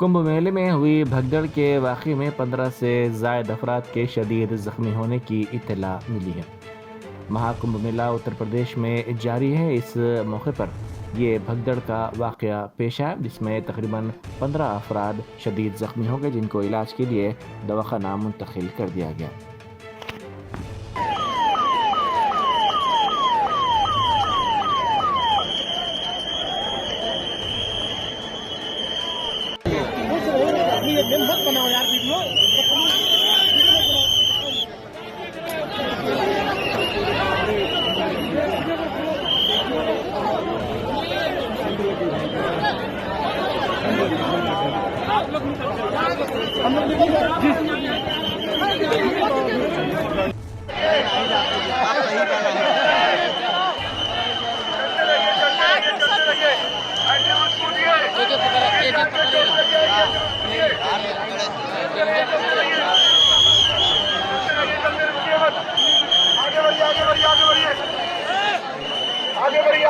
कुंभ मेले में हुई भगदड़ के वाक़े में 15 से ज़ायद अफराद के शदीद ज़ख्मी होने की इत्तला मिली है। महाकुंभ मेला उत्तर प्रदेश में जारी है। इस मौके पर ये भगदड़ का वाक़या पेश आया, जिसमें तकरीबन 15 अफराद शदीद ज़ख्मी हो गए, जिनको इलाज के लिए दवाखाना मुंतकिल कर दिया गया। मत बनाओ यार वीडियो। हम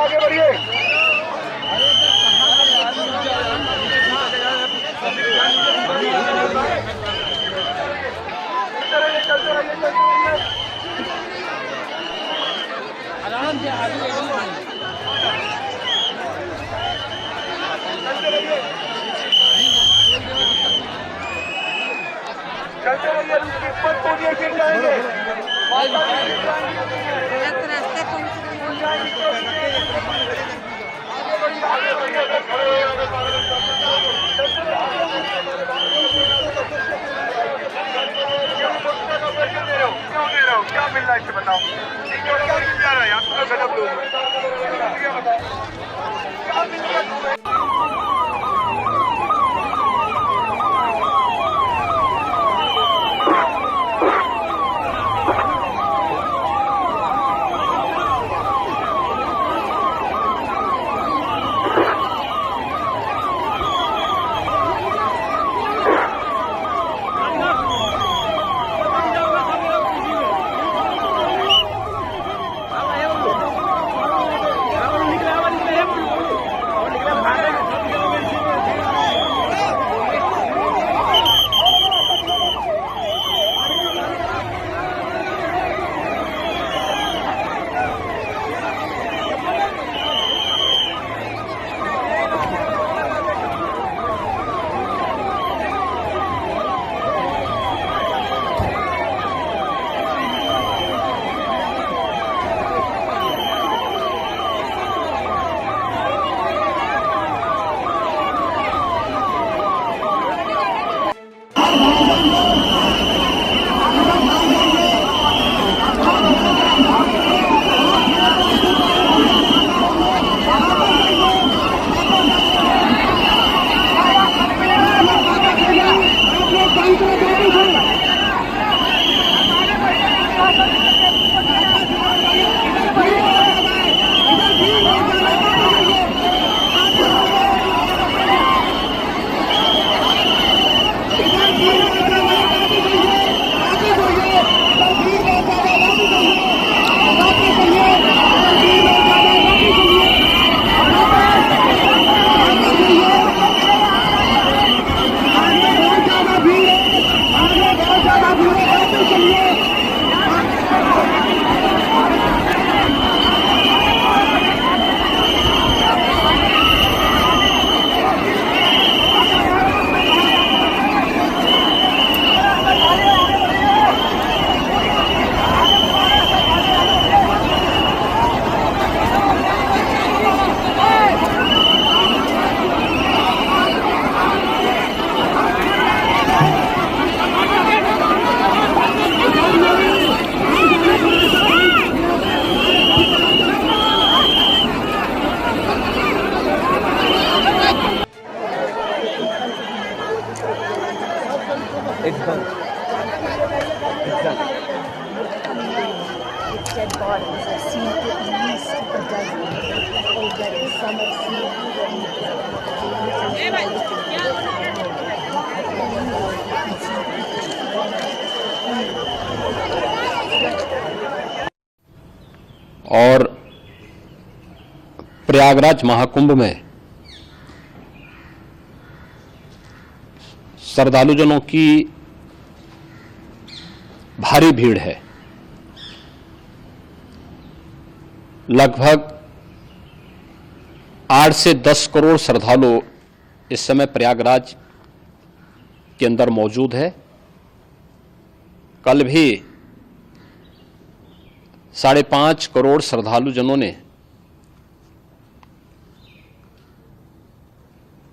आगे बढ़िए। आराम से आगे चलते रहिए, गिर जाएंगे। क्या मिल रहा है इसे बताओ। क्या मिल जा रहा है आपको? गजब लोग क्या मिल रहा है? Dead bodies are seen at least a dozen. Already, some are seen और प्रयागराज महाकुंभ में श्रद्धालुजनों की भारी भीड़ है। लगभग 8 से 10 करोड़ श्रद्धालु इस समय प्रयागराज के अंदर मौजूद है। कल भी 5.5 करोड़ श्रद्धालुजनों ने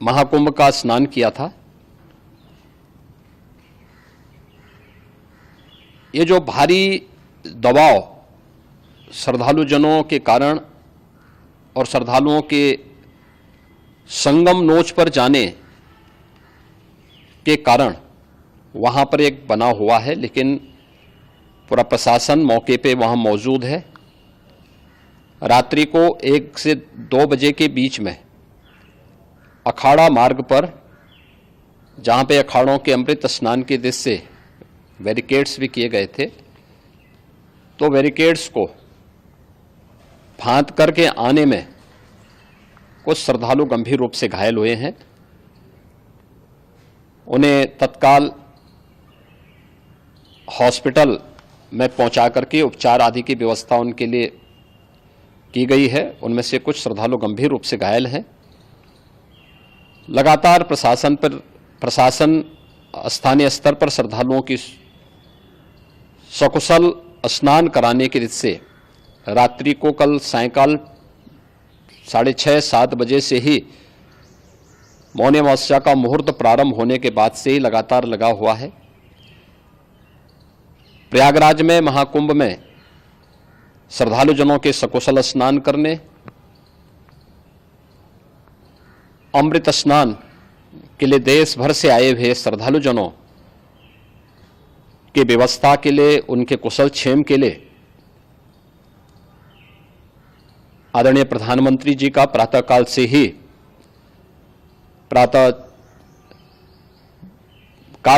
महाकुंभ का स्नान किया था। ये जो भारी दबाव श्रद्धालुजनों के कारण और श्रद्धालुओं के संगम नोच पर जाने के कारण वहां पर एक बना हुआ है, लेकिन पूरा प्रशासन मौके पे वहां मौजूद है। रात्रि को 1 से 2 बजे के बीच में अखाड़ा मार्ग पर, जहां पे अखाड़ों के अमृत स्नान के दृश्य से बैरिकेड्स भी किए गए थे, तो बैरिकेड्स को फांद करके आने में कुछ श्रद्धालु गंभीर रूप से घायल हुए हैं। उन्हें तत्काल हॉस्पिटल में पहुंचा करके उपचार आदि की व्यवस्था उनके लिए की गई है। उनमें से कुछ श्रद्धालु गंभीर रूप से घायल हैं। लगातार प्रशासन स्थानीय स्तर पर श्रद्धालुओं की सकुशल स्नान कराने के दृष्टि से रात्रि को कल सायंकाल 6:30-7 बजे से ही मौनी अमावस्या का मुहूर्त प्रारंभ होने के बाद से ही लगातार लगा हुआ है। प्रयागराज में महाकुंभ में श्रद्धालुजनों के सकुशल स्नान करने, अमृत स्नान के लिए देश भर से आए हुए श्रद्धालुजनों की व्यवस्था के लिए, उनके कुशल क्षेम के लिए आदरणीय प्रधानमंत्री जी का प्रातःकाल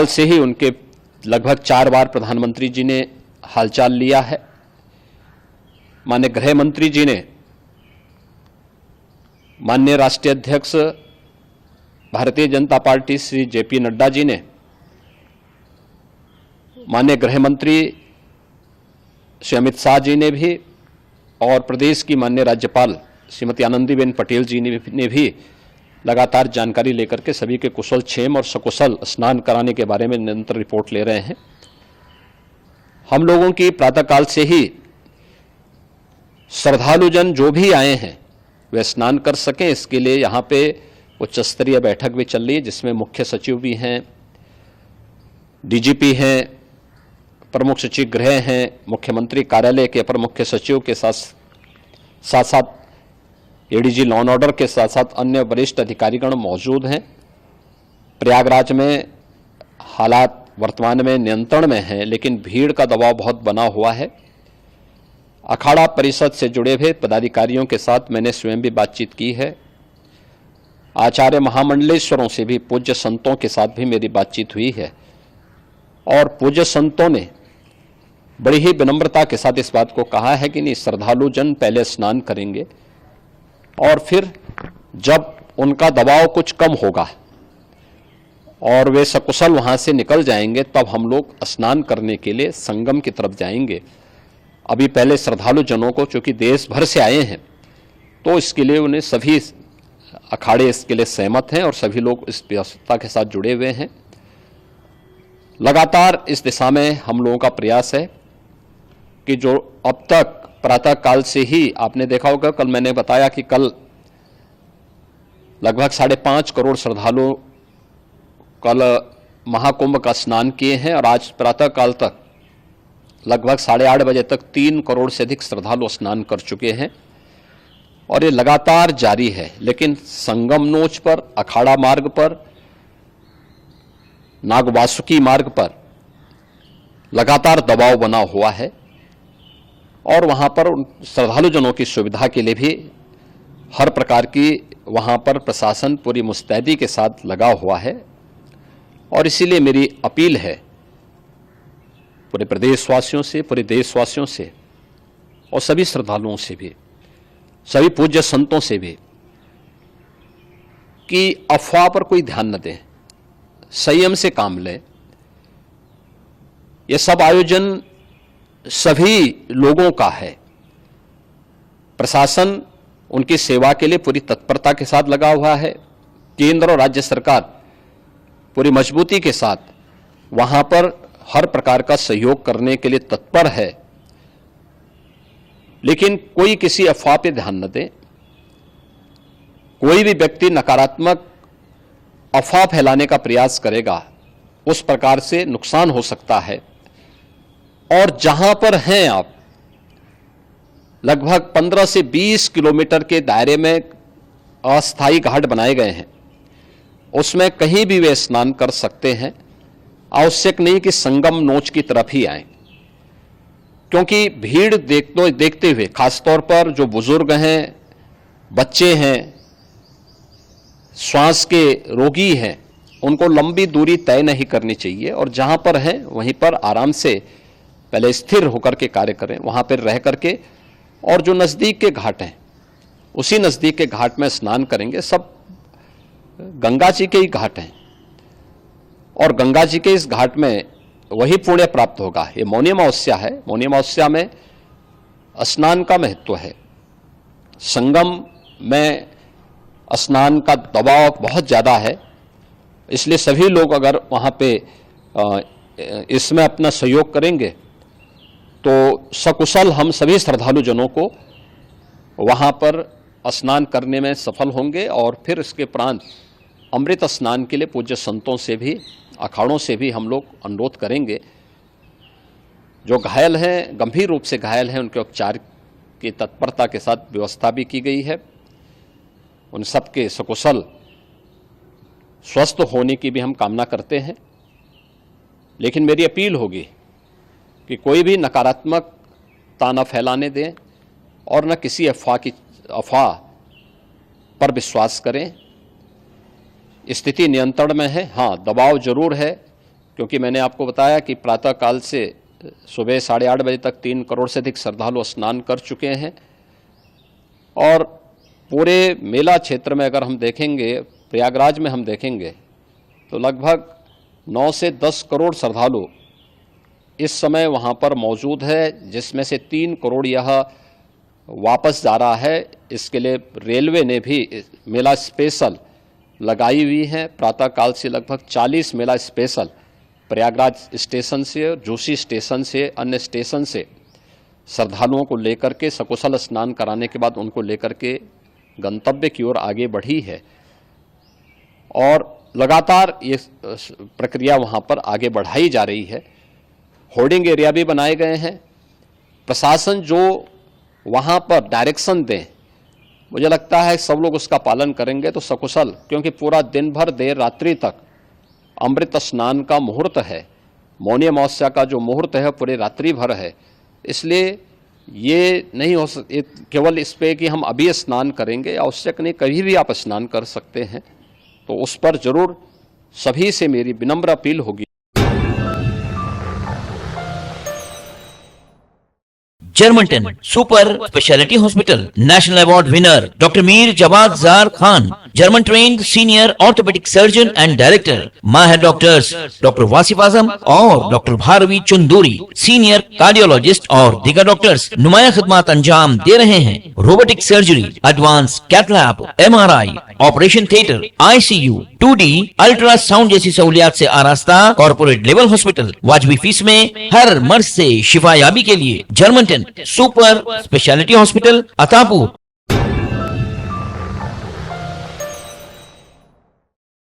से ही उनके लगभग 4 बार प्रधानमंत्री जी ने हालचाल लिया है। माननीय गृह मंत्री जी ने, माननीय राष्ट्रीय अध्यक्ष भारतीय जनता पार्टी श्री जेपी नड्डा जी ने, माननीय गृह मंत्री श्री अमित शाह जी ने भी, और प्रदेश की माननीय राज्यपाल श्रीमती आनंदीबेन पटेल जी ने भी लगातार जानकारी लेकर के सभी के कुशल क्षेम और सकुशल स्नान कराने के बारे में निरंतर रिपोर्ट ले रहे हैं। हम लोगों की प्रातःकाल से ही श्रद्धालुजन जो भी आए हैं वे स्नान कर सकें, इसके लिए यहाँ पे उच्च स्तरीय बैठक भी चल रही है, जिसमें मुख्य सचिव भी हैं, डीजीपी हैं, प्रमुख सचिव गृह हैं, मुख्यमंत्री कार्यालय के अपर मुख्य सचिव के साथ साथ एडीजी लॉ एंड ऑर्डर के साथ साथ अन्य वरिष्ठ अधिकारीगण मौजूद हैं। प्रयागराज में हालात वर्तमान में नियंत्रण में हैं, लेकिन भीड़ का दबाव बहुत बना हुआ है। अखाड़ा परिषद से जुड़े हुए पदाधिकारियों के साथ मैंने स्वयं भी बातचीत की है। आचार्य महामंडलेश्वरों से भी, पूज्य संतों के साथ भी मेरी बातचीत हुई है, और पूज्य संतों ने बड़ी ही विनम्रता के साथ इस बात को कहा है कि नहीं, श्रद्धालुजन पहले स्नान करेंगे और फिर जब उनका दबाव कुछ कम होगा और वे सकुशल वहां से निकल जाएंगे, तब हम लोग स्नान करने के लिए संगम की तरफ जाएंगे। अभी पहले श्रद्धालुजनों को, चूंकि देश भर से आए हैं, तो इसके लिए उन्हें सभी अखाड़े इसके लिए सहमत हैं और सभी लोग इस व्यवस्था के साथ जुड़े हुए हैं। लगातार इस दिशा में हम लोगों का प्रयास है कि जो अब तक प्रातः काल से ही आपने देखा होगा, कल मैंने बताया कि कल लगभग 5.5 करोड़ श्रद्धालु कल महाकुंभ का स्नान किए हैं, और आज प्रातः काल तक लगभग 8:30 बजे तक 3 करोड़ से अधिक श्रद्धालु स्नान कर चुके हैं, और ये लगातार जारी है। लेकिन संगम नोच पर, अखाड़ा मार्ग पर, नागवासुकी मार्ग पर लगातार दबाव बना हुआ है, और वहां पर श्रद्धालुजनों की सुविधा के लिए भी हर प्रकार की वहां पर प्रशासन पूरी मुस्तैदी के साथ लगा हुआ है। और इसीलिए मेरी अपील है पूरे प्रदेशवासियों से, पूरे देशवासियों से, और सभी श्रद्धालुओं से भी, सभी पूज्य संतों से भी, कि अफवाह पर कोई ध्यान न दें। संयम से काम लें। ये सब आयोजन सभी लोगों का है। प्रशासन उनकी सेवा के लिए पूरी तत्परता के साथ लगा हुआ है। केंद्र और राज्य सरकार पूरी मजबूती के साथ वहां पर हर प्रकार का सहयोग करने के लिए तत्पर है। लेकिन कोई किसी अफवाह पे ध्यान न दे। कोई भी व्यक्ति नकारात्मक अफवाह फैलाने का प्रयास करेगा, उस प्रकार से नुकसान हो सकता है। और जहां पर हैं आप, लगभग 15 से 20 किलोमीटर के दायरे में अस्थायी घाट बनाए गए हैं, उसमें कहीं भी वे स्नान कर सकते हैं। आवश्यक नहीं कि संगम नोच की तरफ ही आए, क्योंकि भीड़ देखते हुए खासतौर पर जो बुजुर्ग हैं, बच्चे हैं, श्वास के रोगी हैं, उनको लंबी दूरी तय नहीं करनी चाहिए और जहां पर हैं वहीं पर आराम से पहले स्थिर होकर के कार्य करें, वहां पर रह करके। और जो नजदीक के घाट हैं, उसी नजदीक के घाट में स्नान करेंगे। सब गंगा जी के ही घाट हैं और गंगा जी के इस घाट में वही पुण्य प्राप्त होगा। ये मौनी अमावस्या है। मौनी अमावस्या में स्नान का महत्व है। संगम में स्नान का दबाव बहुत ज़्यादा है, इसलिए सभी लोग अगर वहाँ पे इसमें अपना सहयोग करेंगे तो सकुशल हम सभी श्रद्धालु जनों को वहाँ पर स्नान करने में सफल होंगे। और फिर इसके उपरांत अमृत स्नान के लिए पूज्य संतों से भी, अखाड़ों से भी हम लोग अनुरोध करेंगे। जो घायल हैं, गंभीर रूप से घायल हैं, उनके उपचार की तत्परता के साथ व्यवस्था भी की गई है। उन सबके सकुशल स्वस्थ होने की भी हम कामना करते हैं। लेकिन मेरी अपील होगी कि कोई भी नकारात्मकता न फैलाने दें और न किसी अफवाह पर विश्वास करें। स्थिति नियंत्रण में है। हाँ, दबाव जरूर है, क्योंकि मैंने आपको बताया कि प्रातःकाल से सुबह 8:30 बजे तक 3 करोड़ से अधिक श्रद्धालु स्नान कर चुके हैं। और पूरे मेला क्षेत्र में अगर हम देखेंगे, प्रयागराज में हम देखेंगे तो लगभग 9 से 10 करोड़ श्रद्धालु इस समय वहाँ पर मौजूद है, जिसमें से 3 करोड़ यह वापस जा रहा है। इसके लिए रेलवे ने भी मेला स्पेशल लगाई हुई है। प्रातःकाल से लगभग 40 मेला स्पेशल प्रयागराज स्टेशन से और जोशी स्टेशन से, अन्य स्टेशन से श्रद्धालुओं को लेकर के सकुशल स्नान कराने के बाद उनको लेकर के गंतव्य की ओर आगे बढ़ी है। और लगातार ये प्रक्रिया वहाँ पर आगे बढ़ाई जा रही है। होर्डिंग एरिया भी बनाए गए हैं। प्रशासन जो वहाँ पर डायरेक्शन दें, मुझे लगता है सब लोग उसका पालन करेंगे तो सकुशल, क्योंकि पूरा दिन भर देर रात्रि तक अमृत स्नान का मुहूर्त है। मौनी अमावस्या का जो मुहूर्त है पूरे रात्रि भर है, इसलिए ये नहीं हो केवल इस पे कि हम अभी स्नान करेंगे। आवश्यक नहीं, कभी भी आप स्नान कर सकते हैं। तो उस पर जरूर सभी से मेरी विनम्र अपील होगी। Germanton super speciality hospital national award winner doctor Mir Jawad Zar Khan, German trained senior orthopaedic surgeon and director, माहिर डॉक्टर्स डॉक्टर वासिफ आजम और doctor Bharvi Chanduri, senior cardiologist और दीगर डॉक्टर्स नुमाया खिदमत अंजाम दे रहे हैं। Robotic surgery, advance cath lab, MRI, operation theatre, ICU, 2D ultrasound जैसी सहूलियात से आरास्ता कॉर्पोरेट लेवल हॉस्पिटल। वाजबी फीस में हर मर्ज से शिफायाबी के लिए Germanton super speciality hospital, Attapur.